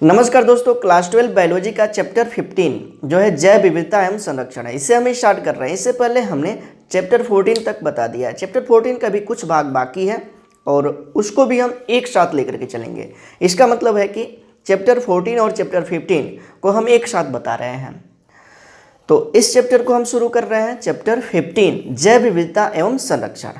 नमस्कार दोस्तों, class 12 biology का चैप्टर 15 जो है जैव विविधता एवं संरक्षण है, इसे हम स्टार्ट कर रहे हैं। इससे पहले हमने चैप्टर 14 तक बता दिया है। चैप्टर 14 का भी कुछ भाग बाकी है और उसको भी हम एक साथ लेकर के चलेंगे। इसका मतलब है कि चैप्टर 14 और चैप्टर 15 को हम एक साथ बता रहे हैं। तो इस चैप्टर को हम शुरू कर रहे हैं, चैप्टर 15 जैव विविधता एवं संरक्षण।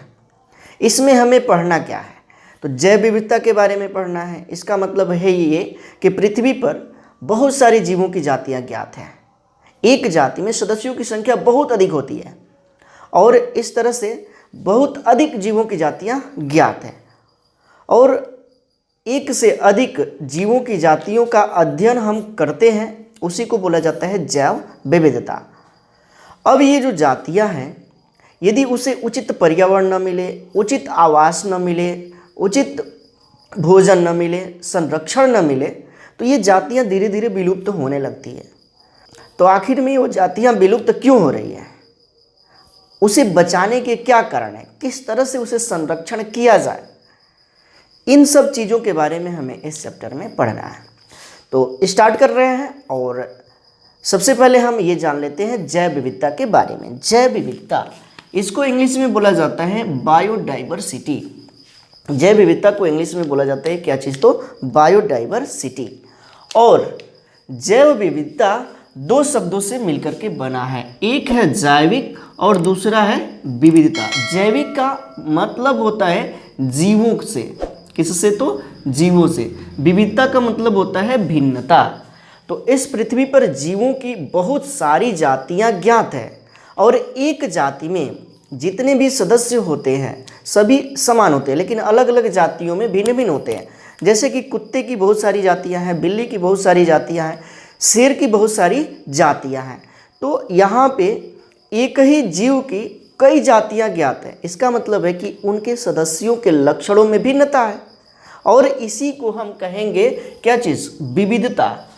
इसमें हमें पढ़ना क्या है? तो जैव विविधता के बारे में पढ़ना है। इसका मतलब है ये कि पृथ्वी पर बहुत सारी जीवों की जातियां ज्ञात हैं। एक जाति में सदस्यों की संख्या बहुत अधिक होती है और इस तरह से बहुत अधिक जीवों की जातियां ज्ञात हैं और एक से अधिक जीवों की जातियों का अध्ययन हम करते हैं, उसी को बोला जाता है जैव विविधता। अब ये जो जातियां हैं, यदि उसे उचित पर्यावरण न मिले, उचित आवास न मिले, उचित भोजन न मिले, संरक्षण न मिले, तो ये जातियां धीरे धीरे विलुप्त होने लगती है। तो आखिर में वो जातियां विलुप्त क्यों हो रही है, उसे बचाने के क्या कारण है, किस तरह से उसे संरक्षण किया जाए, इन सब चीज़ों के बारे में हमें इस चैप्टर में पढ़ना है। तो स्टार्ट कर रहे हैं और सबसे पहले हम ये जान लेते हैं जैव विविधता के बारे में। जैव विविधता, इसको इंग्लिश में बोला जाता है बायोडाइवर्सिटी। जैव विविधता को इंग्लिश में बोला जाता है क्या चीज़? तो बायोडाइवर्सिटी। और जैव विविधता दो शब्दों से मिलकर के बना है, एक है जैविक और दूसरा है विविधता। जैविक का मतलब होता है जीवों से, किससे? तो जीवों से। विविधता का मतलब होता है भिन्नता। तो इस पृथ्वी पर जीवों की बहुत सारी जातियां ज्ञात है और एक जाति में जितने भी सदस्य होते हैं सभी समान होते हैं, लेकिन अलग अलग जातियों में भिन्न भिन्न होते हैं। जैसे कि कुत्ते की बहुत सारी जातियां हैं, बिल्ली की बहुत सारी जातियां हैं, शेर की बहुत सारी जातियां हैं। तो यहाँ पे एक ही जीव की कई जातियां ज्ञात हैं। इसका मतलब है कि उनके सदस्यों के लक्षणों में भिन्नता है और इसी को हम कहेंगे क्या चीज़? विविधता।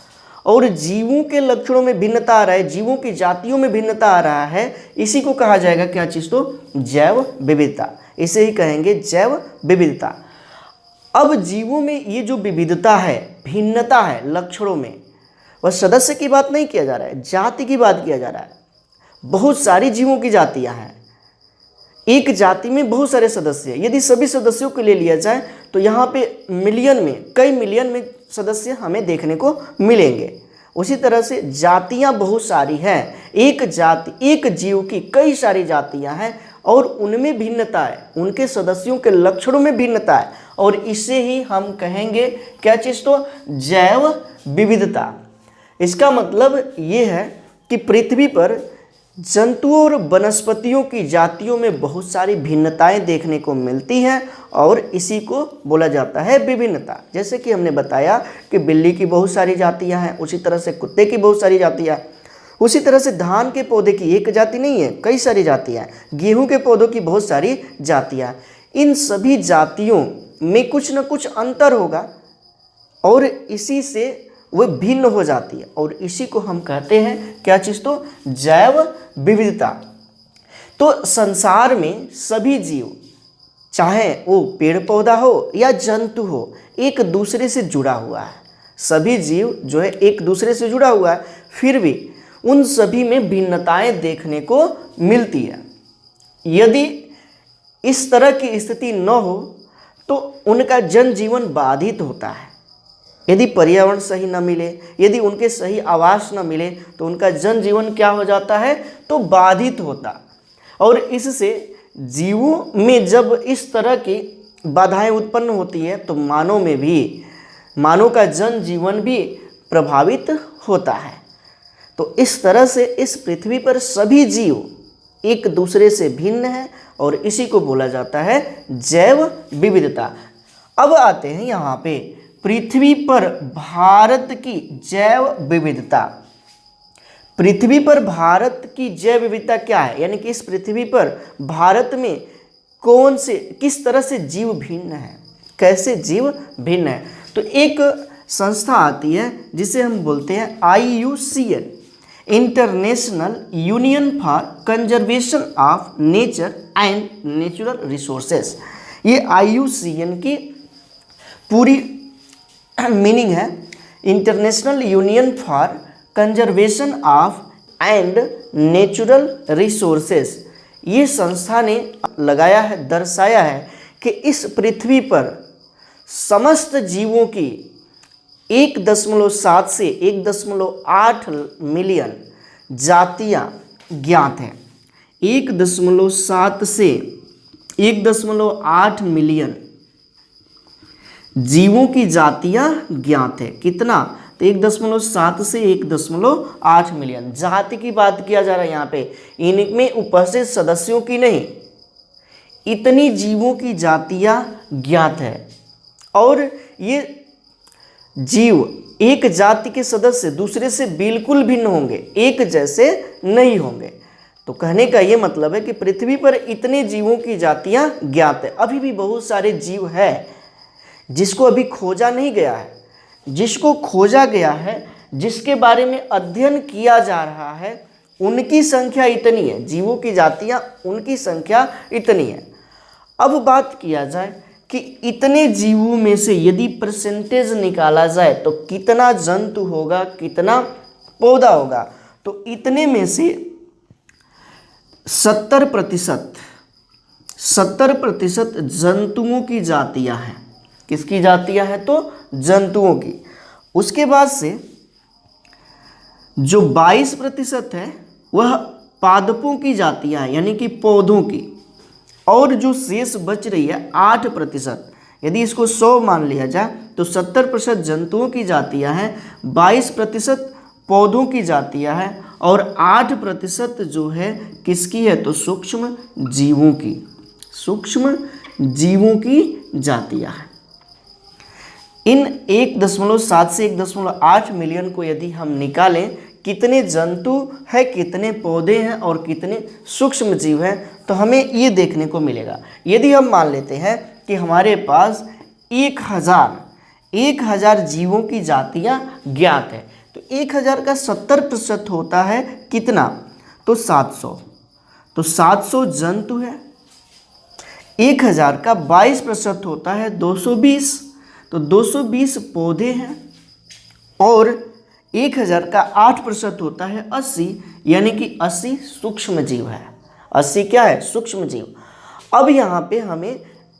और जीवों के लक्षणों में भिन्नता आ रहा है, जीवों की जातियों में भिन्नता आ रहा है, इसी को कहा जाएगा क्या चीज़? तो जैव विविधता। इसे ही कहेंगे जैव विविधता। अब जीवों में ये जो विविधता है, भिन्नता है लक्षणों में, वह सदस्य की बात नहीं किया जा रहा है, जाति की बात किया जा रहा है। बहुत सारी जीवों की जातियां हैं, एक जाति में बहुत सारे सदस्य हैं। यदि सभी सदस्यों को ले लिया जाए तो यहाँ पे मिलियन में, कई मिलियन में सदस्य हमें देखने को मिलेंगे। उसी तरह से जातियाँ बहुत सारी हैं, एक जाति, एक जीव की कई सारी जातियाँ हैं और उनमें भिन्नता है, उनके सदस्यों के लक्षणों में भिन्नता है और इसे ही हम कहेंगे क्या चीज़? तो जैव विविधता। इसका मतलब ये है कि पृथ्वी पर जंतुओं और वनस्पतियों की जातियों में बहुत सारी भिन्नताएं देखने को मिलती हैं और इसी को बोला जाता है विभिन्नता। जैसे कि हमने बताया कि बिल्ली की बहुत सारी जातियां हैं, उसी तरह से कुत्ते की बहुत सारी जातियां हैं, उसी तरह से धान के पौधे की एक जाति नहीं है, कई सारी जातियां हैं, गेहूं के पौधों की बहुत सारी जातियां हैं। इन सभी जातियों में कुछ न कुछ अंतर होगा और इसी से वह भिन्न हो जाती है और इसी को हम कहते हैं क्या चीज़? तो जैव विविधता। तो संसार में सभी जीव, चाहे वो पेड़ पौधा हो या जंतु हो, एक दूसरे से जुड़ा हुआ है। सभी जीव जो है एक दूसरे से जुड़ा हुआ है, फिर भी उन सभी में भिन्नताएं देखने को मिलती है। यदि इस तरह की स्थिति न हो तो उनका जनजीवन बाधित होता है। यदि पर्यावरण सही न मिले, यदि उनके सही आवास न मिले तो उनका जनजीवन क्या हो जाता है? तो बाधित होता। और इससे जीवों में जब इस तरह की बाधाएं उत्पन्न होती है तो मानव में भी, मानव का जनजीवन भी प्रभावित होता है। तो इस तरह से इस पृथ्वी पर सभी जीव एक दूसरे से भिन्न है और इसी को बोला जाता है जैव विविधता। अब आते हैं यहाँ पे पृथ्वी पर भारत की जैव विविधता। पृथ्वी पर भारत की जैव विविधता क्या है, यानी कि इस पृथ्वी पर भारत में कौन से, किस तरह से जीव भिन्न है, कैसे जीव भिन्न है। तो एक संस्था आती है जिसे हम बोलते हैं IUCN, international union for conservation of nature and natural resources. ये IUCN की पूरी मीनिंग है international union for conservation of and natural resources, ये संस्था ने लगाया है, दर्शाया है कि इस पृथ्वी पर समस्त जीवों की 1.7 से 1.8 मिलियन जातियां ज्ञात हैं। 1.7 से 1.8 मिलियन जीवों की जातियां ज्ञात है। कितना? तो 1.7 से 1.8 मिलियन जाति की बात किया जा रहा है यहाँ पे, इनमें उपस्थित सदस्यों की नहीं, इतनी जीवों की जातियां ज्ञात है। और ये जीव एक जाति के सदस्य दूसरे से बिल्कुल भिन्न होंगे, एक जैसे नहीं होंगे। तो कहने का ये मतलब है कि पृथ्वी पर इतने जीवों की जातियां ज्ञात है। अभी भी बहुत सारे जीव है जिसको अभी खोजा नहीं गया है, जिसको खोजा गया है, जिसके बारे में अध्ययन किया जा रहा है, उनकी संख्या इतनी है, जीवों की जातियां उनकी संख्या इतनी है। अब बात किया जाए कि इतने जीवों में से यदि परसेंटेज निकाला जाए तो कितना जंतु होगा, कितना पौधा होगा। तो इतने में से 70% जंतुओं की जातियां हैं। किसकी जातियां हैं? तो जंतुओं की। उसके बाद से जो 22% है वह पादपों की जातियां हैं, यानी कि पौधों की। और जो शेष बच रही है 8%, यदि इसको 100 मान लिया जाए तो 70% जंतुओं की जातियां हैं, 22% पौधों की जातियां हैं और 8% जो है किसकी है? तो सूक्ष्म जीवों की, सूक्ष्म जीवों की जातियां हैं। इन 1.7 से 1.8 मिलियन को यदि हम निकालें, कितने जंतु है, कितने पौधे हैं और कितने सूक्ष्म जीव हैं, तो हमें ये देखने को मिलेगा। यदि हम मान लेते हैं कि हमारे पास 1000 जीवों की जातियां ज्ञात है, तो 1000 का 70% होता है कितना? तो 700। तो 700 जंतु है। 1000 का 22% होता है 220, तो 220 पौधे हैं। और 1000 का 8% होता है 80, यानी कि 80 सूक्ष्म जीव है। 80 क्या है? सूक्ष्म जीव। अब यहाँ पे हमें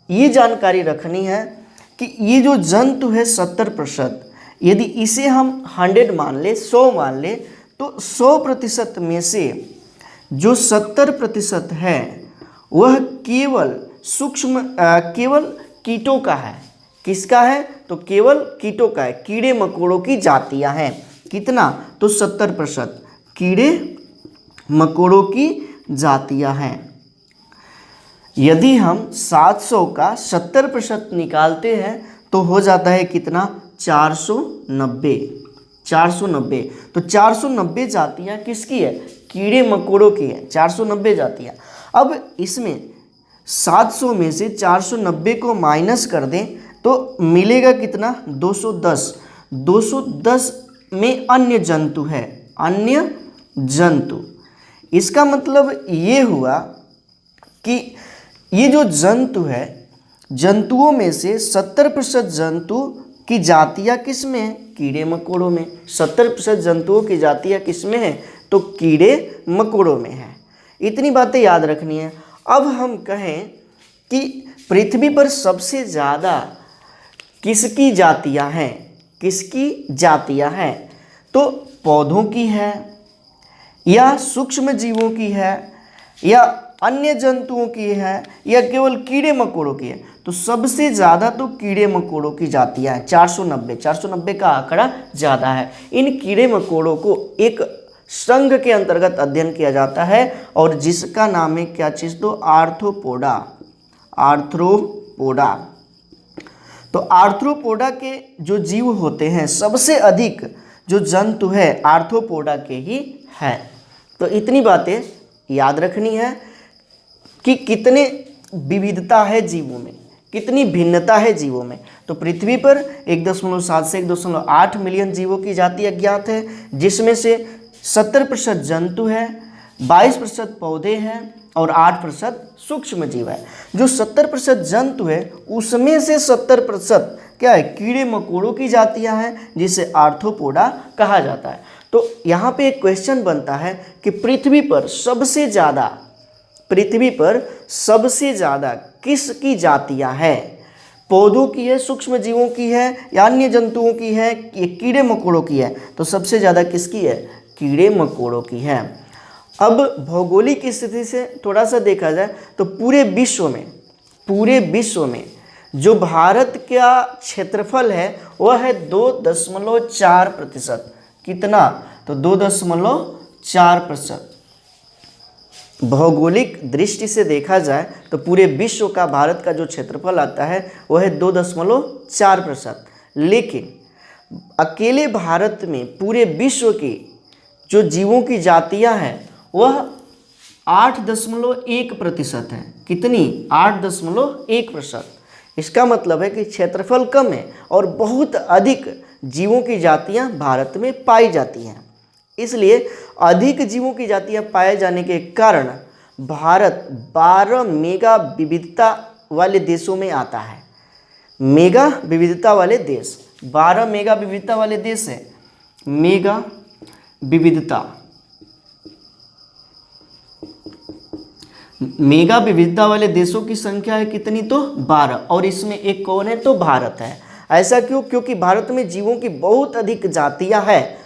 ये जानकारी रखनी है कि ये जो जंतु है 70%, यदि इसे हम 100 मान ले, 100 मान ले, तो 100% में से जो 70% है वह केवल केवल कीटों का है। किसका है? तो केवल कीटों का है, कीड़े मकोड़ों की जातियां हैं। कितना? तो 70% कीड़े मकोड़ों की जातियां हैं। यदि हम 700 का 70% निकालते हैं तो हो जाता है कितना? 490। 490। तो 490 जातियां किसकी है? कीड़े मकोड़ों की है, 490 जातियां। अब इसमें 700 में से 490 को माइनस कर दें तो मिलेगा कितना? 210। 210 में अन्य जंतु है, अन्य जंतु। इसका मतलब ये हुआ कि ये जो जंतु है, जंतुओं में से 70% जंतु की जातियां किस में है? कीड़े मकोड़ों में। 70% जंतुओं की जातियां किस में है? तो कीड़े मकोड़ों में है। इतनी बातें याद रखनी है। अब हम कहें कि पृथ्वी पर सबसे ज़्यादा किसकी जातियां हैं? किसकी जातियां हैं? तो पौधों की है, या सूक्ष्म जीवों की है, या अन्य जंतुओं की है, या केवल कीड़े मकोड़ों की है? तो सबसे ज़्यादा तो कीड़े मकोड़ों की जातियां हैं, 490। 490 का आंकड़ा ज़्यादा है। इन कीड़े मकोड़ों को एक संघ के अंतर्गत अध्ययन किया जाता है और जिसका नाम है क्या चीज़? तो आर्थ्रोपोडा। आर्थ्रोपोडा। तो आर्थ्रोपोडा के जो जीव होते हैं, सबसे अधिक जो जंतु है आर्थ्रोपोडा के ही है। तो इतनी बातें याद रखनी है कि कितने विविधता है जीवों में, कितनी भिन्नता है जीवों में। तो पृथ्वी पर 1.7 से 1.8 मिलियन जीवों की जाति अज्ञात है, जिसमें से 70% जंतु है, 22% पौधे हैं और 8% सूक्ष्म जीव है। जो 70% जंतु है उसमें से 70% क्या है, कीड़े मकोड़ों की जातियां हैं, जिसे आर्थ्रोपोडा कहा जाता है। तो यहाँ पे एक क्वेश्चन बनता है कि पृथ्वी पर सबसे ज़्यादा किसकी जातियां हैं, पौधों की है, सूक्ष्म जीवों की है, या अन्य जंतुओं की है, ये कीड़े मकोड़ों की है। तो सबसे ज़्यादा किसकी है, कीड़े मकोड़ों की है। अब भौगोलिक स्थिति से थोड़ा सा देखा जाए तो पूरे विश्व में जो भारत का क्षेत्रफल है वह है 2.4%। कितना, तो 2.4%। भौगोलिक दृष्टि से देखा जाए तो पूरे विश्व का भारत का जो क्षेत्रफल आता है वह है 2.4%। लेकिन अकेले भारत में पूरे विश्व की जो जीवों की जातियां हैं वह 8.1% है। कितनी, 8.1%। इसका मतलब है कि क्षेत्रफल कम है और बहुत अधिक जीवों की जातियां भारत में पाई जाती हैं। इसलिए अधिक जीवों की जातियां पाए जाने के कारण भारत 12 मेगा विविधता वाले देशों में आता है। मेगा विविधता वाले देश, 12 मेगा विविधता वाले देश है। मेगा विविधता वाले देशों की संख्या है कितनी, तो 12, और इसमें एक कौन है, तो भारत है। ऐसा क्यों, क्योंकि भारत में जीवों की बहुत अधिक जातियां हैं।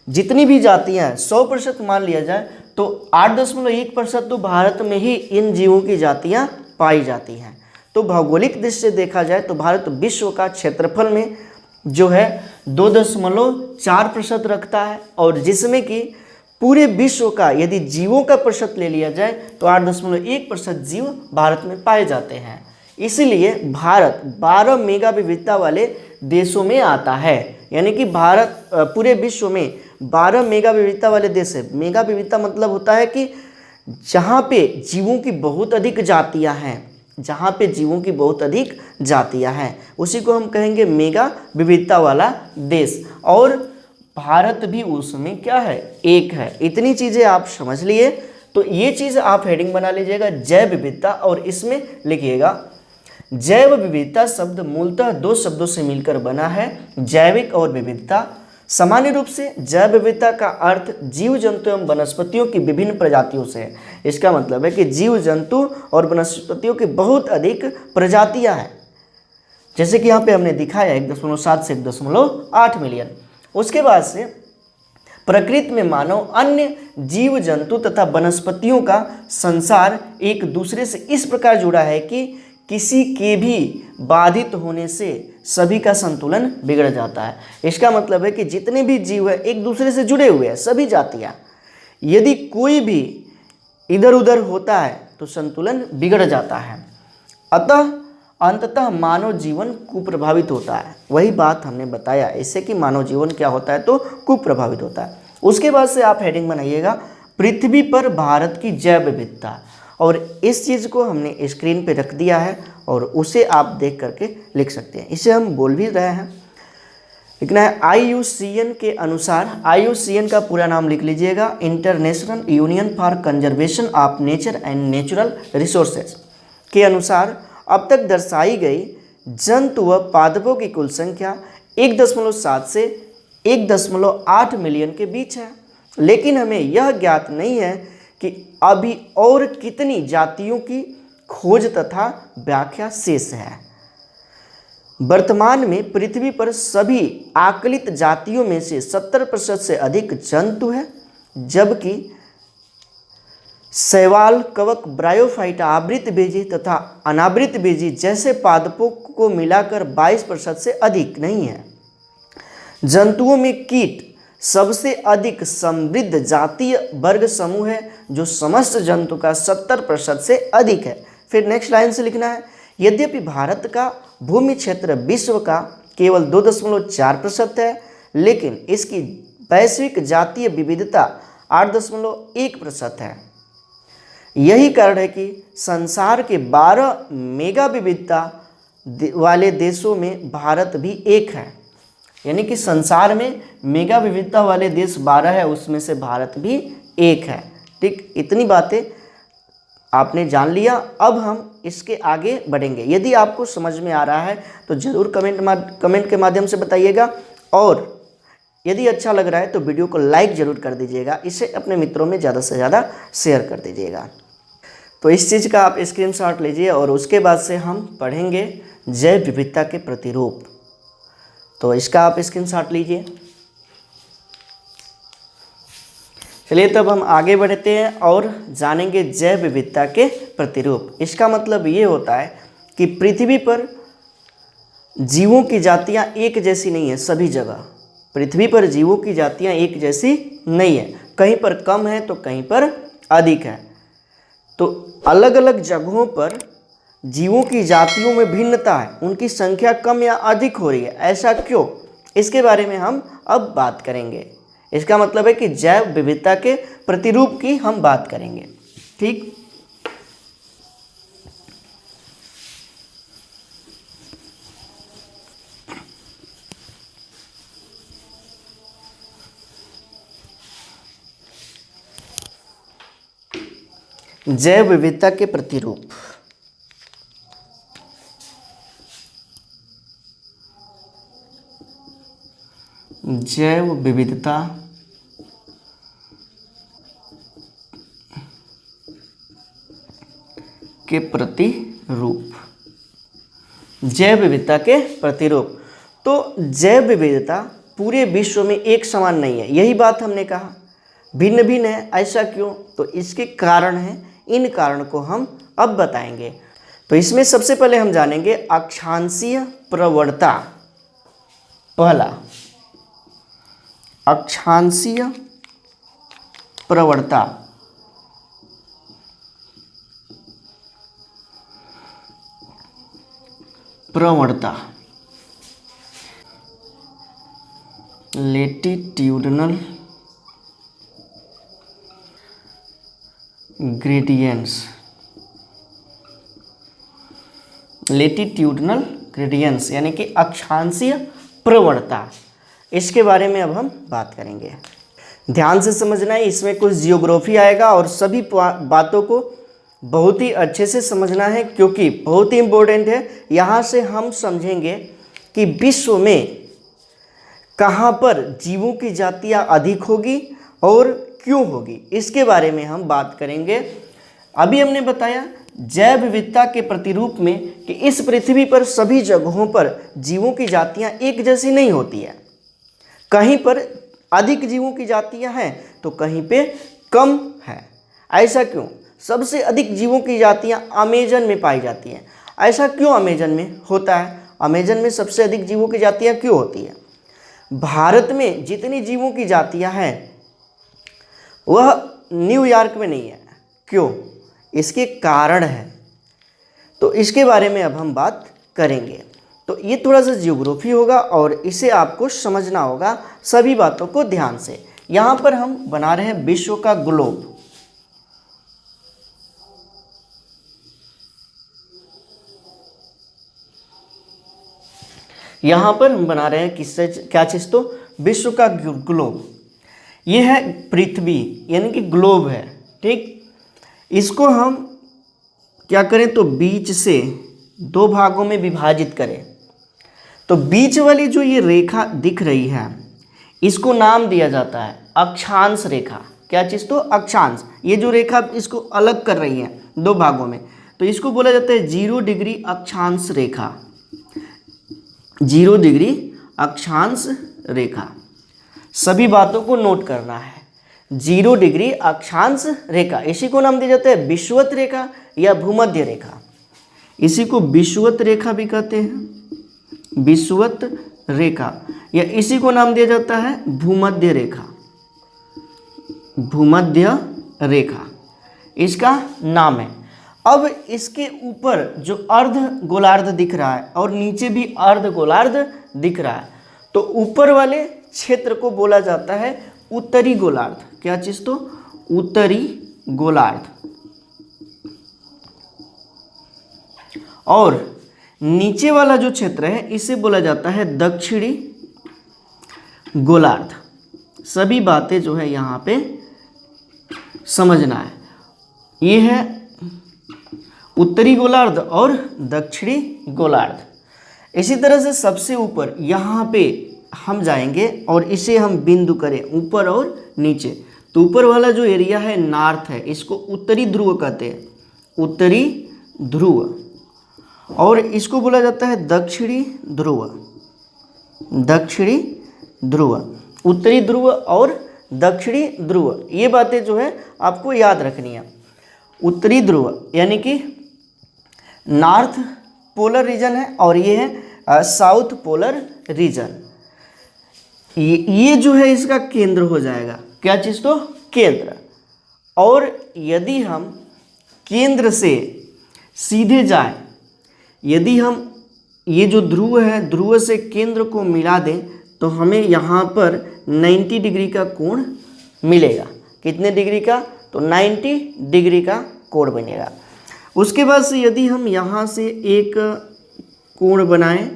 जितनी भी जातियां हैं 100% मान लिया जाए तो 8.1% तो भारत में ही इन जीवों की जातियां पाई जाती हैं। तो भौगोलिक दृष्टि से देखा जाए तो भारत विश्व का क्षेत्रफल में जो है 2.4% रखता है, और जिसमें कि पूरे विश्व का यदि जीवों का प्रतिशत ले लिया जाए तो 8.1% जीव भारत में पाए जाते हैं। इसलिए भारत 12 मेगा विविधता वाले देशों में आता है। यानी कि भारत पूरे विश्व में 12 मेगा विविधता वाले देश है। मेगा विविधता मतलब होता है कि जहाँ पे जीवों की बहुत अधिक जातियाँ हैं, उसी को हम कहेंगे मेगा विविधता वाला देश। और भारत भी उसमें क्या है, एक है। इतनी चीज़ें आप समझ लिए तो ये चीज़ आप हेडिंग बना लीजिएगा जैव विविधता, और इसमें लिखिएगा जैव विविधता शब्द मूलतः 2 शब्दों से मिलकर बना है, जैविक और विविधता। सामान्य रूप से जैव विविधता का अर्थ जीव जंतु एवं वनस्पतियों की विभिन्न प्रजातियों से है। इसका मतलब है कि जीव जंतु और वनस्पतियों की बहुत अधिक प्रजातियां हैं, जैसे कि यहाँ पे हमने दिखाया 1.7 से 1.8 मिलियन। उसके बाद से प्रकृति में मानव, अन्य जीव जंतु तथा वनस्पतियों का संसार एक दूसरे से इस प्रकार जुड़ा है कि किसी के भी बाधित होने से सभी का संतुलन बिगड़ जाता है। इसका मतलब है कि जितने भी जीव हैं एक दूसरे से जुड़े हुए हैं, सभी जातियां। यदि कोई भी इधर उधर होता है तो संतुलन बिगड़ जाता है। अतः अंततः मानव जीवन कुप्रभावित होता है। वही बात हमने बताया इससे कि मानव जीवन क्या होता है, तो कुप्रभावित होता है। उसके बाद से आप हेडिंग बनाइएगा पृथ्वी पर भारत की जैव विविधता, और इस चीज़ को हमने स्क्रीन पे रख दिया है और उसे आप देख करके लिख सकते हैं। इसे हम बोल भी रहे हैं, लिखना है IUCN के अनुसार। IUCN का पूरा नाम लिख लीजिएगा, international union for conservation of nature and natural resources के अनुसार अब तक दर्शाई गई जंतु व पादपों की कुल संख्या 1.7 से 1.8 मिलियन के बीच है। लेकिन हमें यह ज्ञात नहीं है कि अभी और कितनी जातियों की खोज तथा व्याख्या शेष है। वर्तमान में पृथ्वी पर सभी आकलित जातियों में से 70% से अधिक जंतु है, जबकि शैवाल, कवक, ब्रायोफाइटा, आवृत बेजी तथा अनावृत बेजी जैसे पादपों को मिलाकर 22% से अधिक नहीं है। जंतुओं में कीट सबसे अधिक समृद्ध जातीय वर्ग समूह है, जो समस्त जंतु का 70% से अधिक है। फिर नेक्स्ट लाइन से लिखना है, यद्यपि भारत का भूमि क्षेत्र विश्व का केवल 2.4% है, लेकिन इसकी वैश्विक जातीय विविधता 8.1% है। यही कारण है कि संसार के 12 मेगा विविधता वाले देशों में भारत भी एक है। यानी कि संसार में मेगा विविधता वाले देश 12 है, उसमें से भारत भी एक है। ठीक, इतनी बातें आपने जान लिया। अब हम इसके आगे बढ़ेंगे। यदि आपको समझ में आ रहा है तो ज़रूर कमेंट के माध्यम से बताइएगा, और यदि अच्छा लग रहा है तो वीडियो को लाइक ज़रूर कर दीजिएगा, इसे अपने मित्रों में ज़्यादा से ज़्यादा शेयर कर दीजिएगा। तो इस चीज़ का आप स्क्रीनशॉट लीजिए, और उसके बाद से हम पढ़ेंगे जैव विविधता के प्रतिरूप। तो इसका आप स्क्रीनशॉट लीजिए। चलिए तब हम आगे बढ़ते हैं और जानेंगे जैव विविधता के प्रतिरूप। इसका मतलब ये होता है कि पृथ्वी पर जीवों की जातियां एक जैसी नहीं है सभी जगह। पृथ्वी पर जीवों की जातियां एक जैसी नहीं है, कहीं पर कम है तो कहीं पर अधिक है। तो अलग अलग जगहों पर जीवों की जातियों में भिन्नता है, उनकी संख्या कम या अधिक हो रही है। ऐसा क्यों, इसके बारे में हम अब बात करेंगे। इसका मतलब है कि जैव विविधता के प्रतिरूप की हम बात करेंगे। ठीक, जैव विविधता के प्रतिरूप। जैव विविधता के प्रतिरूप। जैव विविधता के प्रतिरूप। तो जैव विविधता पूरे विश्व में एक समान नहीं है, यही बात हमने कहा, भिन्न भिन्न है। ऐसा क्यों, तो इसके कारण हैं, इन कारण को हम अब बताएंगे। तो इसमें सबसे पहले हम जानेंगे अक्षांशीय प्रवणता। पहला, अक्षांशीय प्रवणता। प्रवणता लेटिट्यूडनल ग्रेडियंट्स। लेटिट्यूडनल ग्रेडियंट्स यानी कि अक्षांशीय प्रवणता, इसके बारे में अब हम बात करेंगे। ध्यान से समझना है, इसमें कुछ जियोग्राफी आएगा और सभी बातों को बहुत ही अच्छे से समझना है, क्योंकि बहुत ही इम्पोर्टेंट है। यहाँ से हम समझेंगे कि विश्व में कहाँ पर जीवों की जातियाँ अधिक होगी और क्यों होगी, इसके बारे में हम बात करेंगे। अभी हमने बताया जैव विविधता के प्रतिरूप में कि इस पृथ्वी पर सभी जगहों पर जीवों की जातियां एक जैसी नहीं होती है, कहीं पर अधिक जीवों की जातियां हैं तो कहीं पे कम है। ऐसा क्यों, सबसे अधिक जीवों की जातियां अमेजन में पाई जाती हैं। ऐसा क्यों अमेजन में होता है, अमेजन में सबसे अधिक जीवों की जातियां क्यों होती है। भारत में जितनी जीवों की जातियां हैं वह न्यूयॉर्क में नहीं है, क्यों, इसके कारण है। तो इसके बारे में अब हम बात करेंगे। तो ये थोड़ा सा जियोग्राफी होगा और इसे आपको समझना होगा सभी बातों को ध्यान से। यहाँ पर हम बना रहे हैं विश्व का ग्लोब। यहाँ पर हम बना रहे हैं किससे, क्या चीज़, तो विश्व का ग्लोब। ये है पृथ्वी यानी कि ग्लोब है, ठीक। इसको हम क्या करें तो बीच से दो भागों में विभाजित करें। तो बीच वाली जो ये रेखा दिख रही है इसको नाम दिया जाता है अक्षांश रेखा। क्या चीज़, तो अक्षांश। ये जो रेखा इसको अलग कर रही है दो भागों में, तो इसको बोला जाता है 0 डिग्री अक्षांश रेखा। 0 डिग्री अक्षांश रेखा, सभी बातों को नोट करना है। 0 डिग्री अक्षांश रेखा, इसी को नाम दिया जाता है विषुवत रेखा या भूमध्य रेखा। इसी को विषुवत रेखा भी कहते हैं, विषुवत रेखा, या इसी को नाम दिया जाता है भूमध्य रेखा। भूमध्य रेखा इसका नाम है। अब इसके ऊपर जो अर्ध गोलार्ध दिख रहा है और नीचे भी अर्ध गोलार्ध दिख रहा है, तो ऊपर वाले क्षेत्र को बोला जाता है उत्तरी गोलार्ध। क्या चीज़, तो उत्तरी गोलार्ध। और नीचे वाला जो क्षेत्र है इसे बोला जाता है दक्षिणी गोलार्ध। सभी बातें जो है यहाँ पे समझना है। ये है उत्तरी गोलार्ध और दक्षिणी गोलार्ध। इसी तरह से सबसे ऊपर यहाँ पे हम जाएंगे और इसे हम बिंदु करें ऊपर और नीचे, तो ऊपर वाला जो एरिया है नॉर्थ है, इसको उत्तरी ध्रुव कहते हैं, उत्तरी ध्रुव। और इसको बोला जाता है दक्षिणी ध्रुव, दक्षिणी ध्रुव, उत्तरी ध्रुव और दक्षिणी ध्रुव। ये बातें जो है आपको याद रखनी है। उत्तरी ध्रुव यानी कि नॉर्थ पोलर रीजन है और ये है साउथ पोलर रीजन। ये जो है इसका केंद्र हो जाएगा, क्या चीज़, तो केंद्र। और यदि हम केंद्र से सीधे जाएं, यदि हम ये जो ध्रुव है ध्रुव से केंद्र को मिला दें तो हमें यहाँ पर 90 डिग्री का कोण मिलेगा। कितने डिग्री का, तो 90 डिग्री का कोण बनेगा। उसके बाद से यदि हम यहाँ से एक कोण बनाएं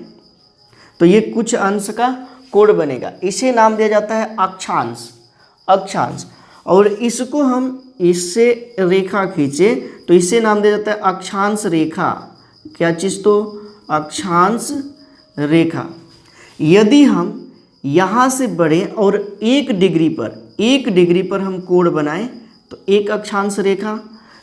तो ये कुछ अंश का कोण बनेगा, इसे नाम दिया जाता है अक्षांश, अक्षांश। और इसको हम इससे रेखा खींचे तो इसे नाम दिया जाता है अक्षांश रेखा। क्या चीज़, तो अक्षांश रेखा। यदि हम यहाँ से बढ़ें और 1 डिग्री पर हम कोण बनाएं तो एक अक्षांश रेखा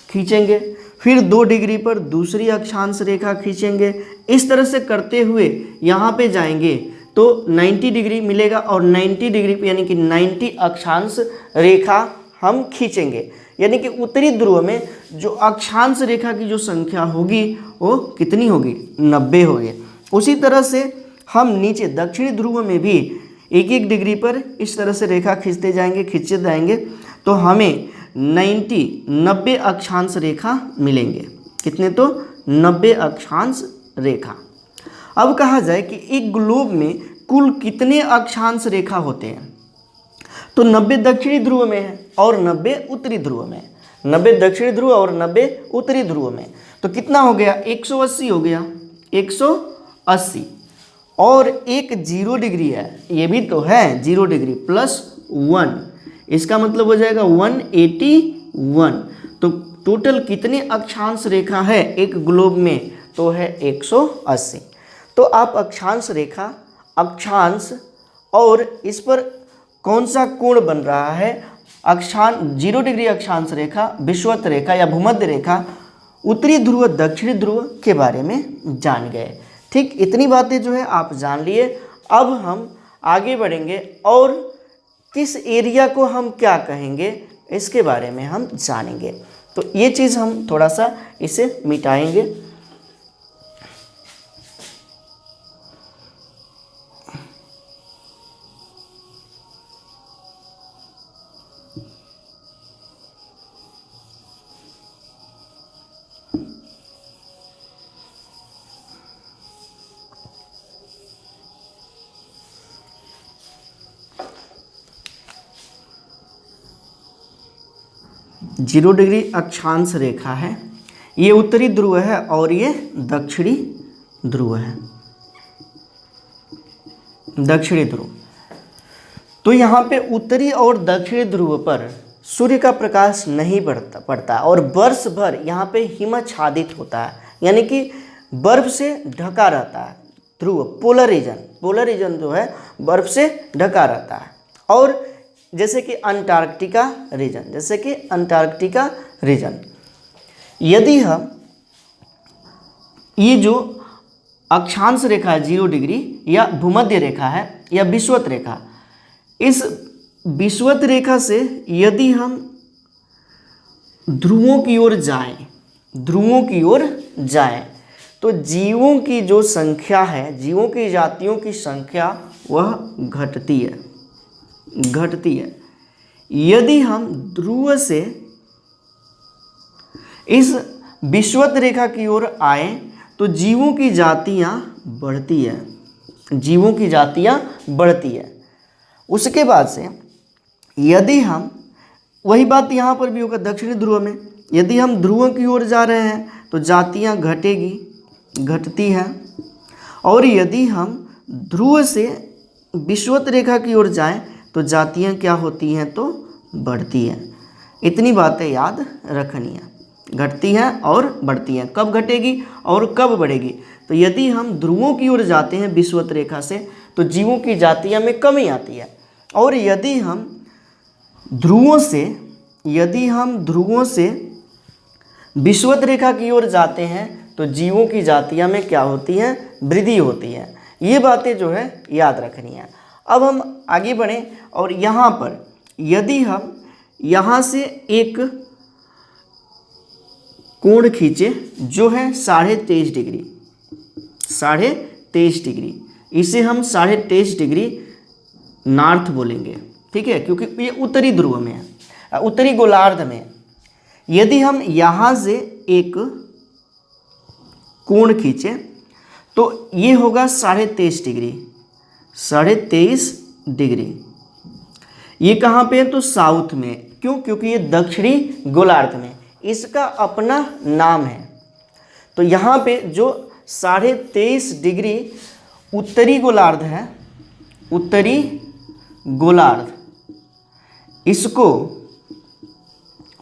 खींचेंगे, फिर 2 डिग्री पर दूसरी अक्षांश रेखा खींचेंगे। इस तरह से करते हुए यहाँ पे जाएंगे तो 90 डिग्री मिलेगा और 90 डिग्री पे यानी कि 90 अक्षांश रेखा हम खींचेंगे। यानी कि उत्तरी ध्रुव में जो अक्षांश रेखा की जो संख्या होगी वो कितनी होगी, 90 होगी। उसी तरह से हम नीचे दक्षिणी ध्रुव में भी 1 डिग्री पर इस तरह से रेखा खींचते जाएंगे तो हमें 90 अक्षांश रेखा मिलेंगे। कितने, तो 90 अक्षांश रेखा। अब कहा जाए कि एक ग्लोब में कुल कितने अक्षांश रेखा होते हैं, तो 90 दक्षिणी ध्रुव में है और 90 उत्तरी ध्रुव में, 90 दक्षिणी ध्रुव और 90 उत्तरी ध्रुव में। तो कितना हो गया, 180 हो गया, 180। और एक 0 डिग्री है, ये भी तो है 0 डिग्री प्लस 1, इसका मतलब हो जाएगा 181। तो टोटल कितने अक्षांश रेखा है एक ग्लोब में, तो है 180। तो आप अक्षांश रेखा, अक्षांश और इस पर कौन सा कोण बन रहा है, 0 डिग्री अक्षांश रेखा, विषुवत रेखा या भूमध्य रेखा, उत्तरी ध्रुव दक्षिणी ध्रुव के बारे में जान गए। ठीक, इतनी बातें जो है आप जान लिए। अब हम आगे बढ़ेंगे और किस एरिया को हम क्या कहेंगे इसके बारे में हम जानेंगे। तो ये चीज़ हम थोड़ा सा इसे मिटाएंगे। जीरो डिग्री अक्षांश रेखा है, ये उत्तरी ध्रुव है और ये दक्षिणी ध्रुव है, दक्षिणी ध्रुव। तो यहाँ पे उत्तरी और दक्षिणी ध्रुव पर सूर्य का प्रकाश नहीं पड़ता और वर्ष भर यहाँ पे हिमाच्छादित होता है, यानी कि बर्फ से ढका रहता है। ध्रुव पोलर रीजन जो है बर्फ से ढका रहता है। और जैसे कि अंटार्कटिका रीजन, यदि हम ये जो अक्षांश रेखा है 0 डिग्री या भूमध्य रेखा है या विषुवत रेखा, इस विषुवत रेखा से यदि हम ध्रुवों की ओर जाएं तो जीवों की जो संख्या है, जीवों की जातियों की संख्या वह घटती है। यदि हम ध्रुव से इस विषुवत रेखा की ओर आए तो जीवों की जातियां बढ़ती है। उसके बाद से यदि हम, वही बात यहाँ पर भी होगा दक्षिणी ध्रुव में, यदि हम ध्रुवों की ओर जा रहे हैं तो जातियां घटती हैं। और यदि हम ध्रुव से विषुवत रेखा की ओर जाएं तो जातियां क्या होती हैं, तो बढ़ती हैं। इतनी बातें याद रखनी है। घटती हैं और बढ़ती हैं, कब घटेगी और कब बढ़ेगी। तो यदि हम ध्रुवों की ओर जाते हैं विषुवत रेखा से तो जीवों की जातियां में कमी आती है, और यदि हम ध्रुवों से विषुवत रेखा की ओर जाते हैं तो जीवों की जातियां में क्या होती हैं, वृद्धि होती है। ये बातें जो है याद रखनी है। अब हम आगे बढ़ें और यहाँ पर यदि हम यहाँ से एक कोण खींचे जो है 23.5 डिग्री, 23.5 डिग्री, इसे हम 23.5 डिग्री नॉर्थ बोलेंगे, ठीक है, क्योंकि ये उत्तरी ध्रुव में है, उत्तरी गोलार्ध में है। यदि हम यहाँ से एक कोण खींचे तो ये होगा 23.5 डिग्री, 23.5 डिग्री। ये कहाँ पे है तो साउथ में, क्यों, क्योंकि ये दक्षिणी गोलार्ध में, इसका अपना नाम है। तो यहाँ पे जो 23.5 डिग्री उत्तरी गोलार्ध है, उत्तरी गोलार्ध, इसको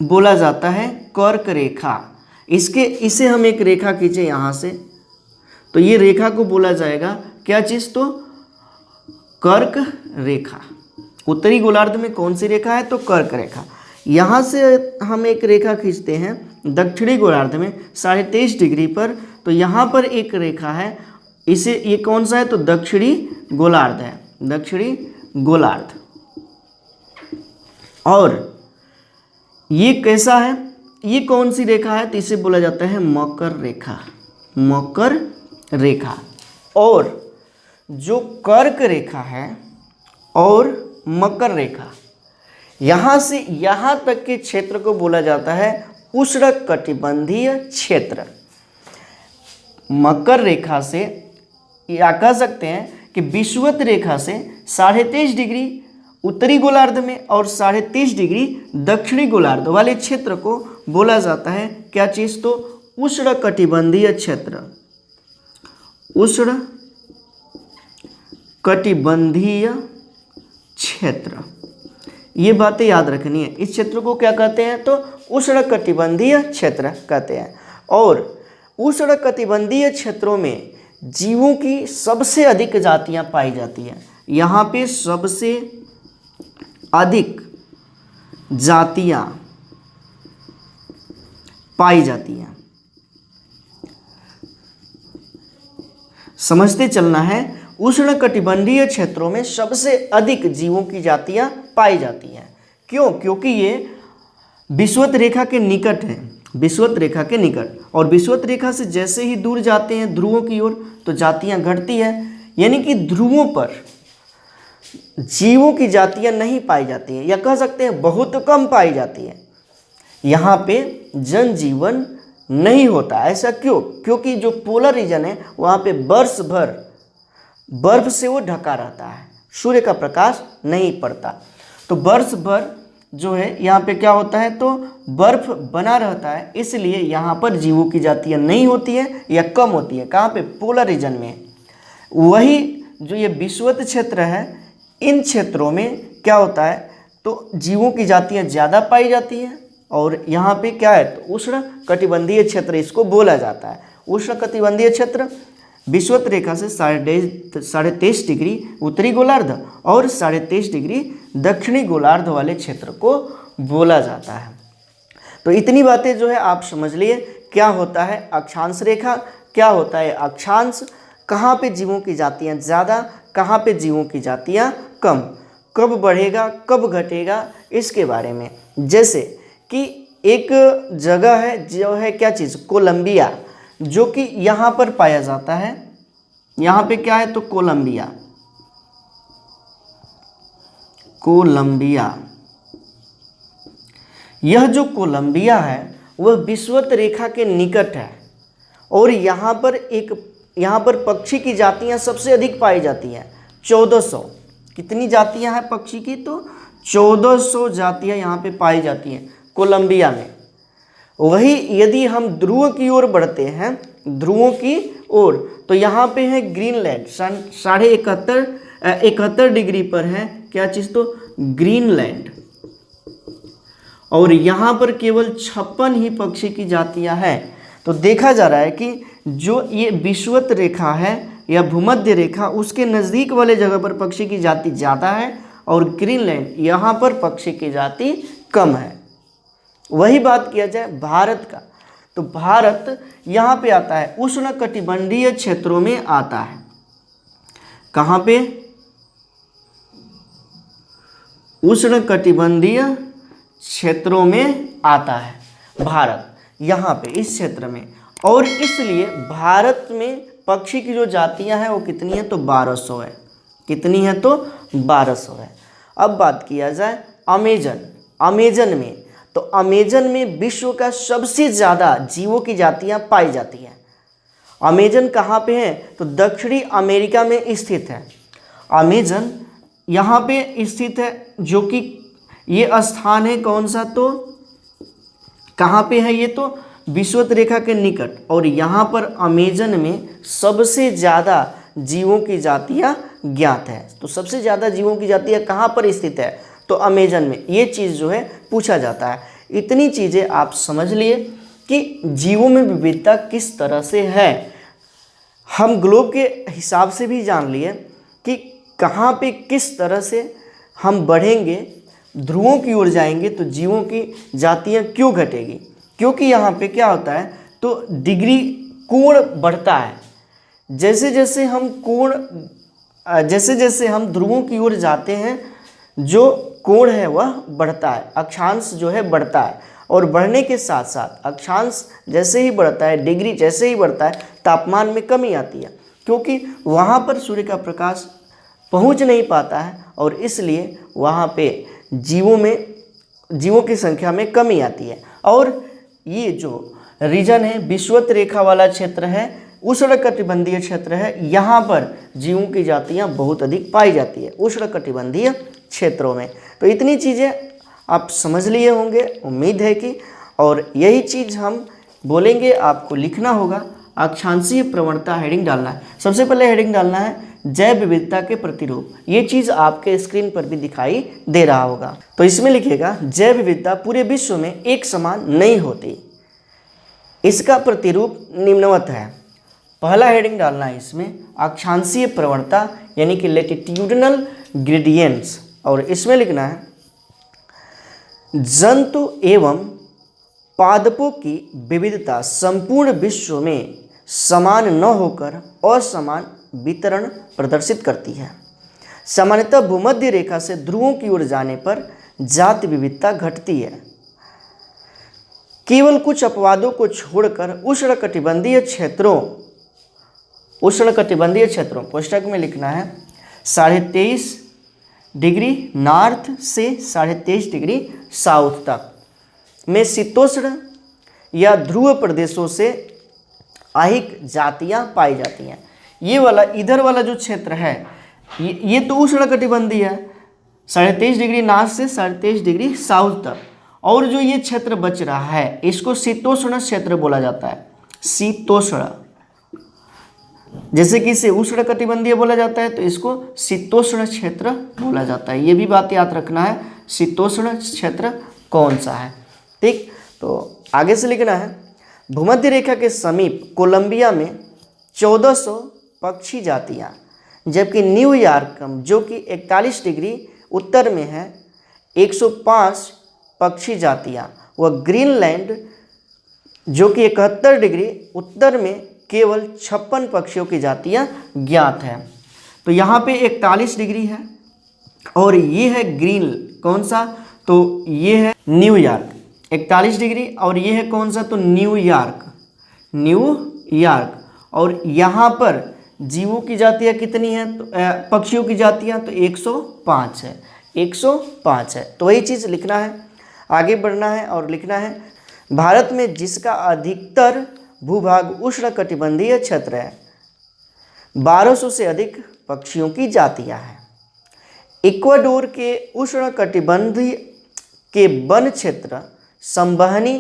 बोला जाता है कर्क रेखा। इसे हम एक रेखा खींचे यहाँ से तो ये रेखा को बोला जाएगा क्या चीज़, तो कर्क रेखा। उत्तरी गोलार्ध में कौन सी रेखा है तो कर्क रेखा। यहाँ से हम एक रेखा खींचते हैं दक्षिणी गोलार्ध में 23.5 डिग्री पर, तो यहाँ पर एक रेखा है, इसे ये कौन सा है तो दक्षिणी गोलार्ध है, दक्षिणी गोलार्ध। और ये कैसा है, ये कौन सी रेखा है तो इसे बोला जाता है मकर रेखा, मकर रेखा। और जो कर्क रेखा है और मकर रेखा, यहाँ से यहाँ तक के क्षेत्र को बोला जाता है उष्णकटिबंधीय क्षेत्र। मकर रेखा से या कह सकते हैं कि विषुवत रेखा से 23.5 डिग्री उत्तरी गोलार्ध में और 23.5 डिग्री दक्षिणी गोलार्ध वाले क्षेत्र को बोला जाता है क्या चीज़, तो उष्णकटिबंधीय क्षेत्र, उष्णकटिबंधीय क्षेत्र। ये बातें याद रखनी है। इस क्षेत्र को क्या कहते हैं तो उष्णकटिबंधीय क्षेत्र कहते हैं। और उष्णकटिबंधीय क्षेत्रों में जीवों की सबसे अधिक जातियां पाई जाती हैं। यहाँ पे सबसे अधिक जातियां पाई जाती हैं। समझते चलना है, उष्णकटिबंधीय क्षेत्रों में सबसे अधिक जीवों की जातियां पाई जाती हैं। क्यों, क्योंकि ये विषुवत रेखा के निकट हैं, विषुवत रेखा के निकट। और विषुवत रेखा से जैसे ही दूर जाते हैं ध्रुवों की ओर तो जातियां घटती हैं, यानी कि ध्रुवों पर जीवों की जातियां नहीं पाई जाती हैं, या कह सकते हैं बहुत कम पाई जाती है। यहाँ पे जनजीवन नहीं होता। ऐसा क्यों, क्योंकि जो पोलर रीजन है वहाँ पे वर्ष भर बर्फ से वो ढका रहता है, सूर्य का प्रकाश नहीं पड़ता। तो वर्ष भर जो है यहाँ पे क्या होता है तो बर्फ बना रहता है, इसलिए यहाँ पर जीवों की जातियाँ नहीं होती है या कम होती है। कहाँ पे, पोलर रीजन में। वही जो ये विषुवत क्षेत्र है, इन क्षेत्रों में क्या होता है तो जीवों की जातियाँ ज़्यादा पाई जाती हैं। और यहाँ पे क्या है तो उष्णकटिबंधीय क्षेत्र इसको बोला जाता है। उष्णकटिबंधीय क्षेत्र विषुवत रेखा से 23.5 डिग्री उत्तरी गोलार्ध और 23.5 डिग्री दक्षिणी गोलार्ध वाले क्षेत्र को बोला जाता है। तो इतनी बातें जो है आप समझ लिए। क्या होता है अक्षांश रेखा, क्या होता है अक्षांश, कहाँ पे जीवों की जातियाँ ज़्यादा, कहाँ पे जीवों की जातियाँ कम, कब बढ़ेगा कब घटेगा, इसके बारे में। जैसे कि एक जगह है जो है क्या चीज़, कोलंबिया, जो कि यहाँ पर पाया जाता है। यहाँ पे क्या है तो कोलंबिया, कोलंबिया। यह जो कोलंबिया है वह विषुवत रेखा के निकट है। और यहाँ पर पक्षी की जातियाँ सबसे अधिक पाई जाती हैं, 1400। कितनी जातियाँ हैं पक्षी की तो 1400 जातियाँ यहाँ पे पाई जाती हैं कोलंबिया में। वही यदि हम ध्रुव की ओर बढ़ते हैं, ध्रुवों की ओर, तो यहाँ पे है ग्रीनलैंड, 71 डिग्री पर है क्या चीज़ तो ग्रीनलैंड। और यहाँ पर केवल 56 ही पक्षी की जातियाँ हैं। तो देखा जा रहा है कि जो ये विषुवत रेखा है या भूमध्य रेखा, उसके नज़दीक वाले जगह पर पक्षी की जाति ज़्यादा है और ग्रीनलैंड यहाँ पर पक्षी की जाति कम है। वही बात किया जाए भारत का, तो भारत यहाँ पे आता है उष्णकटिबंधीय क्षेत्रों में आता है। कहाँ पे? उष्णकटिबंधीय क्षेत्रों में आता है भारत, यहाँ पे इस क्षेत्र में। और इसलिए भारत में पक्षी की जो जातियाँ हैं वो कितनी है? तो 1200 है। कितनी है? तो 1200 है। अब बात किया जाए अमेजन में, तो अमेजन में विश्व का सबसे ज़्यादा जीवों की जातियाँ पाई जाती हैं। अमेजन कहाँ पे है? तो दक्षिणी अमेरिका में स्थित है। अमेजन यहाँ पे स्थित है, जो कि ये स्थान है कौन सा? तो कहाँ पे है ये? तो विषुवत रेखा के निकट। और यहाँ पर अमेजन में सबसे ज़्यादा जीवों की जातियाँ ज्ञात है। तो सबसे ज़्यादा जीवों की जातियाँ कहाँ पर स्थित है? तो अमेजन में। ये चीज़ जो है पूछा जाता है। इतनी चीज़ें आप समझ लिए कि जीवों में विविधता किस तरह से है। हम ग्लोब के हिसाब से भी जान लिए कि कहाँ पे किस तरह से हम बढ़ेंगे, ध्रुवों की ओर जाएंगे तो जीवों की जातियाँ क्यों घटेगी। क्योंकि यहाँ पे क्या होता है? तो डिग्री कोण बढ़ता है। जैसे जैसे हम ध्रुवों की ओर जाते हैं, जो कोण है वह बढ़ता है, अक्षांश जो है बढ़ता है। और बढ़ने के साथ साथ अक्षांश जैसे ही बढ़ता है, डिग्री जैसे ही बढ़ता है, तापमान में कमी आती है, क्योंकि वहाँ पर सूर्य का प्रकाश पहुँच नहीं पाता है और इसलिए वहाँ पे जीवों की संख्या में कमी आती है। और ये जो रीजन है, विषुवत रेखा वाला क्षेत्र है, उष्णकटिबंधीय क्षेत्र है, यहाँ पर जीवों की जातियाँ बहुत अधिक पाई जाती है उष्णकटिबंधीय क्षेत्रों में। तो इतनी चीज़ें आप समझ लिए होंगे, उम्मीद है कि। और यही चीज़ हम बोलेंगे, आपको लिखना होगा। अक्षांशीय प्रवणता हेडिंग डालना है। सबसे पहले हेडिंग डालना है जैव विविधता के प्रतिरूप। ये चीज़ आपके स्क्रीन पर भी दिखाई दे रहा होगा। तो इसमें लिखिएगा जैव विविधता पूरे विश्व में एक समान नहीं होती, इसका प्रतिरूप निम्नवत है। पहला हेडिंग डालना है इसमें अक्षांशीय प्रवणता यानी कि लैटिट्यूडिनल ग्रेडियंट्स। और इसमें लिखना है जंतु एवं पादपों की विविधता संपूर्ण विश्व में समान न होकर असमान वितरण प्रदर्शित करती है। सामान्यतः भूमध्य रेखा से ध्रुवों की ओर जाने पर जाति विविधता घटती है। केवल कुछ अपवादों को छोड़कर उष्णकटिबंधीय क्षेत्रों पुस्तक में लिखना है 23.5 डिग्री नॉर्थ से 23.5 डिग्री साउथ तक में शीतोष्ण या ध्रुव प्रदेशों से अधिक जातियां पाई जाती हैं। ये वाला इधर वाला जो क्षेत्र है ये तो उष्णकटिबंधीय है, 23.5 डिग्री नॉर्थ से 23.5 डिग्री साउथ तक। और जो ये क्षेत्र बच रहा है इसको शीतोष्ण क्षेत्र बोला जाता है। शीतोष्ण, जैसे कि इसे उष्णकटिबंधीय बोला जाता है तो इसको शीतोष्ण क्षेत्र बोला जाता है। ये भी बात याद रखना है, शीतोष्ण क्षेत्र कौन सा है। ठीक, तो आगे से लिखना है भूमध्य रेखा के समीप कोलंबिया में 1400 पक्षी जातियां, जबकि न्यूयॉर्क जो कि 41 डिग्री उत्तर में है 105 पक्षी जातियां, वह ग्रीनलैंड जो कि 71 डिग्री उत्तर में केवल 56 पक्षियों की जातियां ज्ञात हैं। तो यहाँ पे 41 डिग्री है और ये है ग्रीन कौन सा, तो ये है न्यूयॉर्क 41 डिग्री और ये है कौन सा, तो न्यूयॉर्क। और यहाँ पर जीवों की जातियाँ कितनी हैं, तो पक्षियों की जातियाँ तो 105 है, 105 है। तो वही चीज़ लिखना है, आगे बढ़ना है और लिखना है भारत में जिसका अधिकतर भूभाग उष्णकटिबंधीय क्षेत्र है, 1200 से अधिक पक्षियों की जातियां हैं। इक्वाडोर के उष्णकटिबंधीय के वन क्षेत्र संवहनी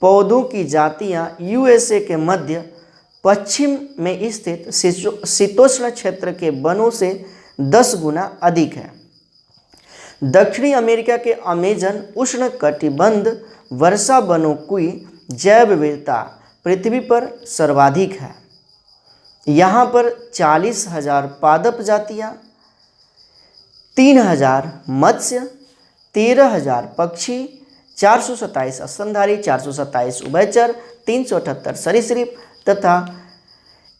पौधों की जातियां यूएसए के मध्य पश्चिम में स्थित शीतोष्ण क्षेत्र के वनों से 10 गुना अधिक है। दक्षिणी अमेरिका के अमेजन उष्णकटिबंध वर्षा वनों की जैव विविधता पृथ्वी पर सर्वाधिक है। यहाँ पर 40,000 पादप जातियाँ, 3,000 मत्स्य, 13,000 पक्षी, 427 स्तनधारी, 427 उभयचर, 378 सरीसृप तथा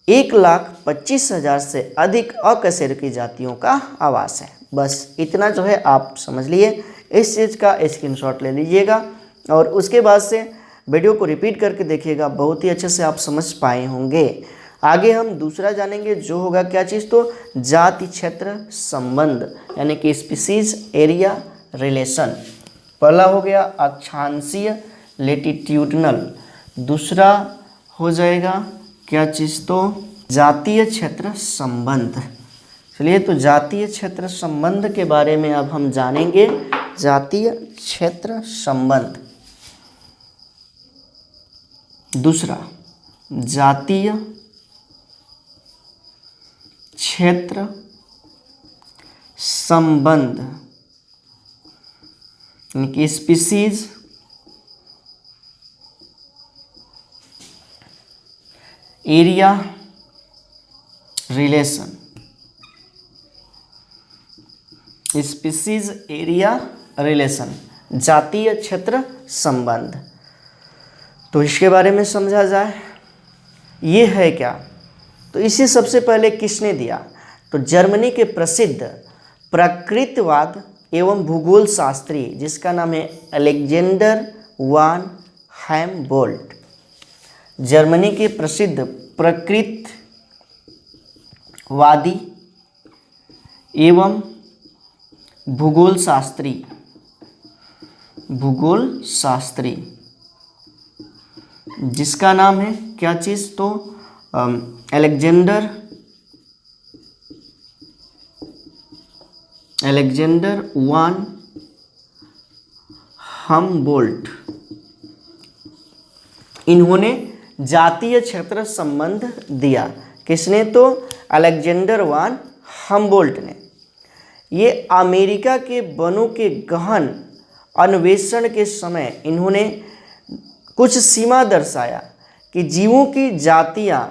1,25,000 से अधिक अकशेरुकी जातियों का आवास है। बस इतना जो है आप समझ लिए, इस चीज़ का स्क्रीनशॉट ले लीजिएगा और उसके बाद से वीडियो को रिपीट करके देखिएगा, बहुत ही अच्छे से आप समझ पाए होंगे। आगे हम दूसरा जानेंगे जो होगा क्या चीज़, तो जाति क्षेत्र संबंध यानी कि स्पीसीज एरिया रिलेशन। पहला हो गया अक्षांशीय लेटिट्यूडनल, दूसरा हो जाएगा क्या चीज़, तो जातीय क्षेत्र संबंध। चलिए तो जातीय क्षेत्र संबंध के बारे में अब हम जानेंगे। जातीय क्षेत्र संबंध, दूसरा जातीय क्षेत्र संबंध यानी कि species area relation, species area relation, जातीय क्षेत्र संबंध। तो इसके बारे में समझा जाए, ये है क्या, तो इसे सबसे पहले किसने दिया, तो जर्मनी के प्रसिद्ध प्रकृतिवाद एवं भूगोल शास्त्री जिसका नाम है अलेक्जेंडर वान हैम्बोल्ट। जर्मनी के प्रसिद्ध प्रकृतिवादी एवं भूगोल शास्त्री जिसका नाम है क्या चीज़, तो अलेक्जेंडर वान हम्बोल्ट। इन्होंने जातीय क्षेत्र संबंध दिया। किसने, तो अलेक्जेंडर वान हम्बोल्ट ने। ये अमेरिका के वनों के गहन अन्वेषण के समय इन्होंने कुछ सीमा दर्शाया कि जीवों की जातियां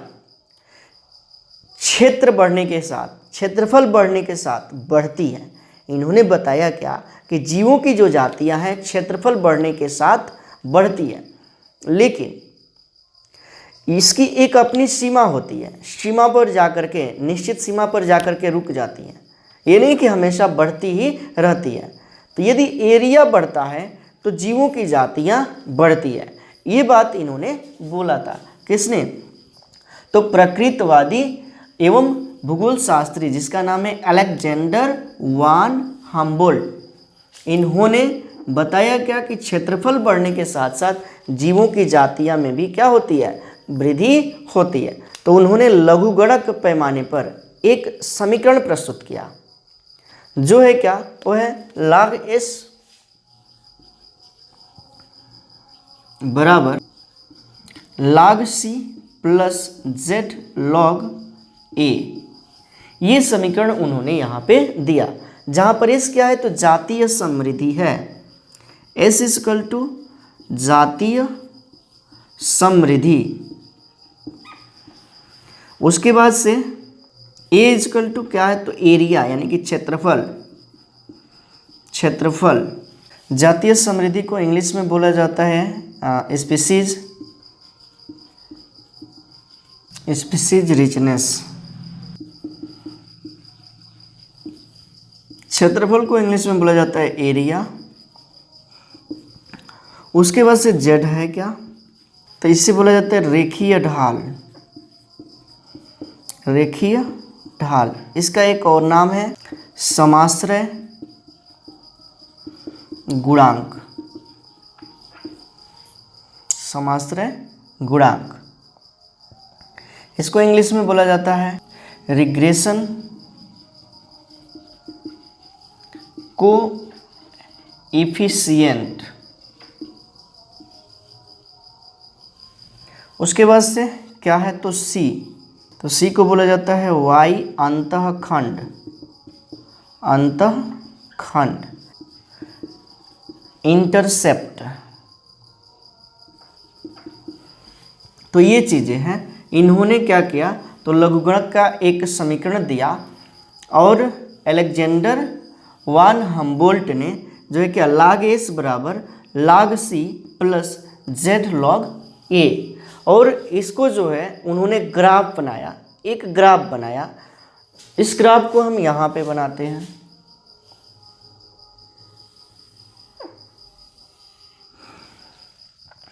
क्षेत्र बढ़ने के साथ, क्षेत्रफल बढ़ने के साथ बढ़ती हैं। इन्होंने बताया क्या कि जीवों की जो जातियां हैं क्षेत्रफल बढ़ने के साथ बढ़ती हैं, लेकिन इसकी एक अपनी सीमा होती है, सीमा पर जाकर के, निश्चित सीमा पर जाकर के रुक जाती हैं। ये नहीं कि हमेशा बढ़ती ही रहती है। तो यदि एरिया बढ़ता है तो जीवों की जातियां बढ़ती है, ये बात इन्होंने बोला था। किसने, तो प्रकृतिवादी एवं भूगोल शास्त्री जिसका नाम है अलेक्जेंडर वान हम्बोल्ट। इन्होंने बताया क्या कि क्षेत्रफल बढ़ने के साथ साथ जीवों की जातियां में भी क्या होती है, वृद्धि होती है। तो उन्होंने लघुगणक पैमाने पर एक समीकरण प्रस्तुत किया जो है क्या, वो है log s बराबर log c plus z log a। ये समीकरण उन्होंने यहाँ पे दिया, जहाँ पर s क्या है, तो जातीय समृद्धि है। s इक्वल टू जातीय समृद्धि। उसके बाद से a इक्वल टू क्या है, तो एरिया यानी कि क्षेत्रफल। जातीय समृद्धि को इंग्लिश में बोला जाता है स्पीसीज रिचनेस। क्षेत्रफल को इंग्लिश में बोला जाता है एरिया। उसके बाद से जेड है क्या, तो इससे बोला जाता है रेखीय ढाल। इसका एक और नाम है समाश्रय गुणांक। इसको इंग्लिश में बोला जाता है रिग्रेशन कोएफिशिएंट। उसके बाद से क्या है, तो सी, तो सी को बोला जाता है वाई अंतःखंड। इंटरसेप्ट। तो ये चीज़ें हैं। इन्होंने क्या किया, तो लघुगणक का एक समीकरण दिया और अलेक्जेंडर वान हम्बोल्ट ने जो है क्या log s बराबर log c plus z log a, और इसको जो है उन्होंने ग्राफ बनाया, एक ग्राफ बनाया। इस ग्राफ को हम यहाँ पे बनाते हैं।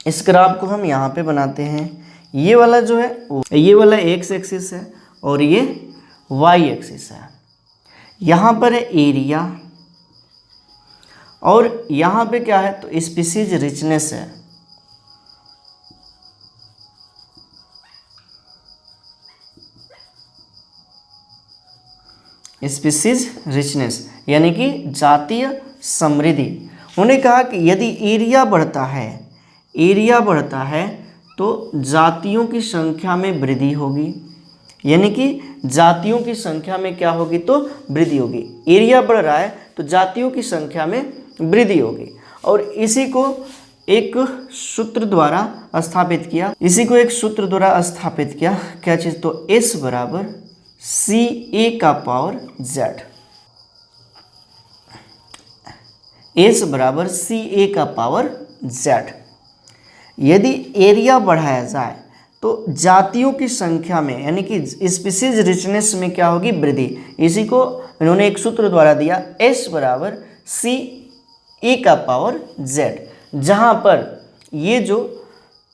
इस ग्राफ को हम यहाँ पे बनाते हैं। ये वाला जो है, ये वाला x एक्सिस है और ये y एक्सिस है। यहाँ पर है एरिया और यहाँ पे क्या है, तो स्पीसीज रिचनेस है। स्पीसीज रिचनेस यानी कि जातीय समृद्धि। उन्होंने कहा कि यदि एरिया बढ़ता है तो जातियों की संख्या में वृद्धि होगी, यानी कि जातियों की संख्या में क्या होगी, तो वृद्धि होगी। एरिया बढ़ रहा है तो जातियों की संख्या में वृद्धि होगी। और इसी को एक सूत्र द्वारा स्थापित किया, क्या चीज़, तो s बराबर CA का पावर Z। s बराबर CA का पावर Z। यदि एरिया बढ़ाया जाए तो जातियों की संख्या में यानी कि स्पीसीज रिचनेस में क्या होगी, वृद्धि। इसी को इन्होंने एक सूत्र द्वारा दिया, s बराबर CA का पावर Z, जहाँ पर ये जो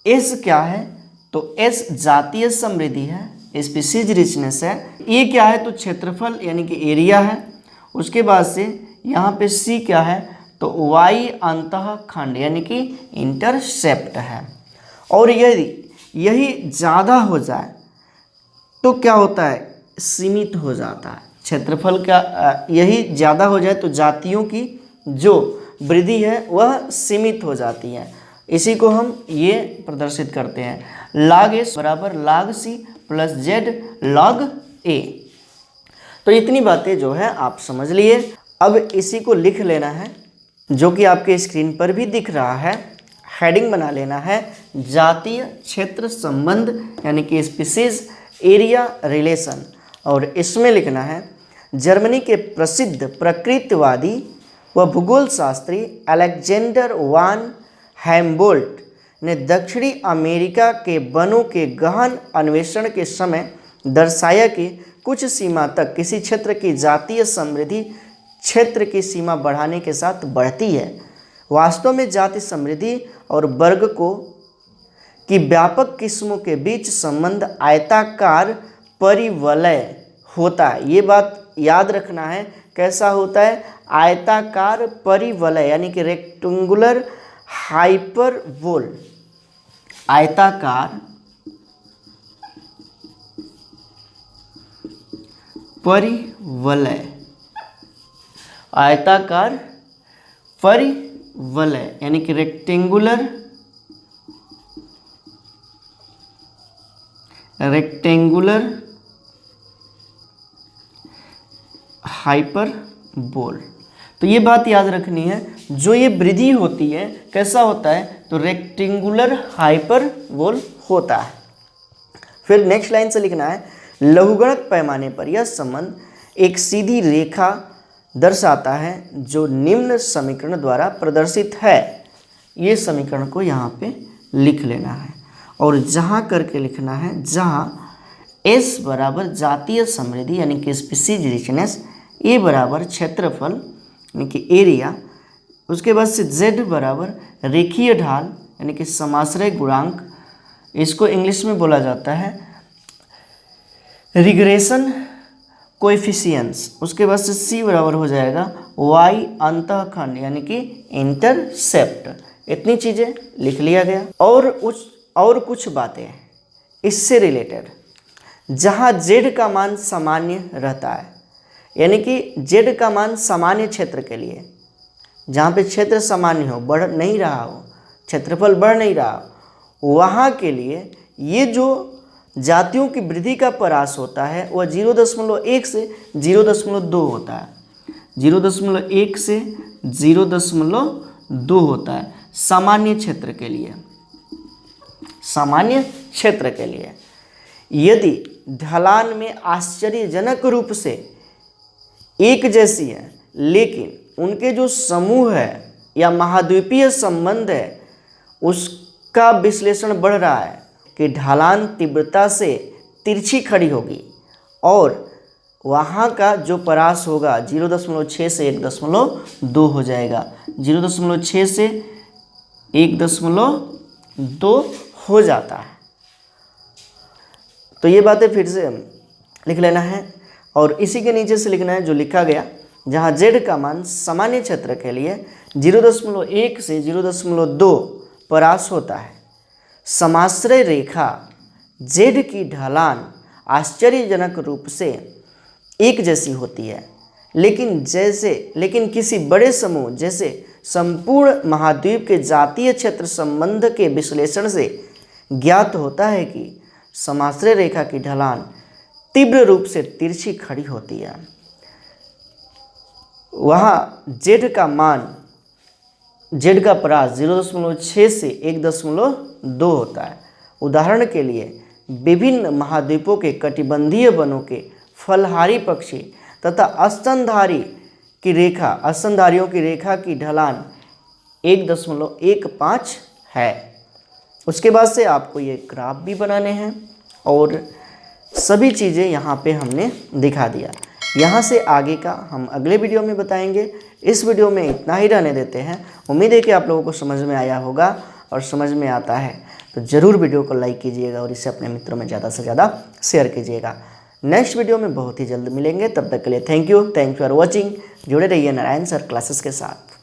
s क्या है, तो s जातीय समृद्धि है, स्पीसीज रिचनेस है। ये क्या है, तो क्षेत्रफल यानी कि एरिया है। उसके बाद से यहाँ पे c क्या है, तो y अंतःखंड यानी कि इंटरसेप्ट है। और यदि यही ज़्यादा हो जाए तो क्या होता है, सीमित हो जाता है क्षेत्रफल का। यही ज़्यादा हो जाए तो जातियों की जो वृद्धि है वह सीमित हो जाती है। इसी को हम ये प्रदर्शित करते हैं, log s बराबर log c plus z log a। तो इतनी बातें जो है आप समझ लिए। अब इसी को लिख लेना है, जो कि आपके स्क्रीन पर भी दिख रहा है। हेडिंग बना लेना है, जातीय क्षेत्र संबंध यानी कि स्पीसीज एरिया रिलेशन। और इसमें लिखना है, जर्मनी के प्रसिद्ध प्रकृतिवादी व भूगोल शास्त्री अलेक्जेंडर वान हैम्बोल्ट ने दक्षिणी अमेरिका के वनों के गहन अन्वेषण के समय दर्शाया कि कुछ सीमा तक किसी क्षेत्र की जातीय समृद्धि क्षेत्र की सीमा बढ़ाने के साथ बढ़ती है। वास्तव में जाति समृद्धि और वर्ग की व्यापक किस्मों के बीच संबंध आयताकार परिवलय होता है। ये बात याद रखना है, कैसा होता है, आयताकार परिवलय यानी कि रेक्टेंगुलर हाइपरबोल। आयताकार परिवलय, आयताकार परिवलय यानी कि रेक्टेंगुलर हाइपरबोल। तो ये बात याद रखनी है, जो ये वृद्धि होती है कैसा होता है, तो रेक्टेंगुलर हाइपरबोल होता है। फिर नेक्स्ट लाइन से लिखना है, लघुगणक पैमाने पर यह संबंध एक सीधी रेखा दर्शाता है जो निम्न समीकरण द्वारा प्रदर्शित है। ये समीकरण को यहाँ पे लिख लेना है और जहाँ करके लिखना है, जहाँ s बराबर जातीय समृद्धि यानी कि स्पीसीज रिचनेस, a बराबर क्षेत्रफल यानी कि एरिया, उसके बाद से z बराबर रेखीय ढाल यानी कि समाश्रय गुणांक, इसको इंग्लिश में बोला जाता है रिग्रेशन कोएफिशिएंट्स। उसके बाद से c बराबर हो जाएगा y अंतःखंड यानी कि इंटरसेप्ट। इतनी चीज़ें लिख लिया गया। और कुछ बातें इससे रिलेटेड, जहाँ z का मान सामान्य रहता है यानी कि z का मान सामान्य क्षेत्र के लिए, जहाँ पे क्षेत्र सामान्य हो, बढ़ नहीं रहा हो, क्षेत्रफल बढ़ नहीं रहा हो, वहाँ के लिए ये जो जातियों की वृद्धि का परास होता है वह 0.1 से 0.2 होता है। 0.1 से 0.2 2 होता है सामान्य क्षेत्र के लिए। सामान्य क्षेत्र के लिए यदि ढलान में आश्चर्यजनक रूप से एक जैसी है, लेकिन उनके जो समूह है या महाद्वीपीय संबंध है उसका विश्लेषण बढ़ रहा है कि ढलान तीव्रता से तिरछी खड़ी होगी और वहाँ का जो परास होगा 0.6 से 1.2 हो जाएगा। 0.6 से 1.2 हो जाता है। तो ये बातें फिर से लिख लेना है और इसी के नीचे से लिखना है जो लिखा गया, जहाँ z का मान सामान्य क्षेत्र के लिए 0.1 से 0.2 परास होता है। समाश्रय रेखा z की ढलान आश्चर्यजनक रूप से एक जैसी होती है, लेकिन किसी बड़े समूह जैसे संपूर्ण महाद्वीप के जातीय क्षेत्र संबंध के विश्लेषण से ज्ञात होता है कि समाश्रय रेखा की ढलान तीव्र रूप से तिरछी खड़ी होती है। वहाँ z का मान, z का परास 0.6 से 1.2 होता है। उदाहरण के लिए विभिन्न महाद्वीपों के कटिबंधीय वनों के फलहारी पक्षी तथा स्तनधारियों की रेखा की ढलान 1.15 है। उसके बाद से आपको ये ग्राफ भी बनाने हैं और सभी चीज़ें यहाँ पे हमने दिखा दिया। यहाँ से आगे का हम अगले वीडियो में बताएंगे। इस वीडियो में इतना ही रहने देते हैं। उम्मीद है कि आप लोगों को समझ में आया होगा, और समझ में आता है तो ज़रूर वीडियो को लाइक कीजिएगा और इसे अपने मित्रों में ज़्यादा से ज़्यादा शेयर कीजिएगा। नेक्स्ट वीडियो में बहुत ही जल्द मिलेंगे। तब तक के लिए थैंक यू फॉर वॉचिंग। जुड़े रहिए नारायण सर क्लासेस के साथ।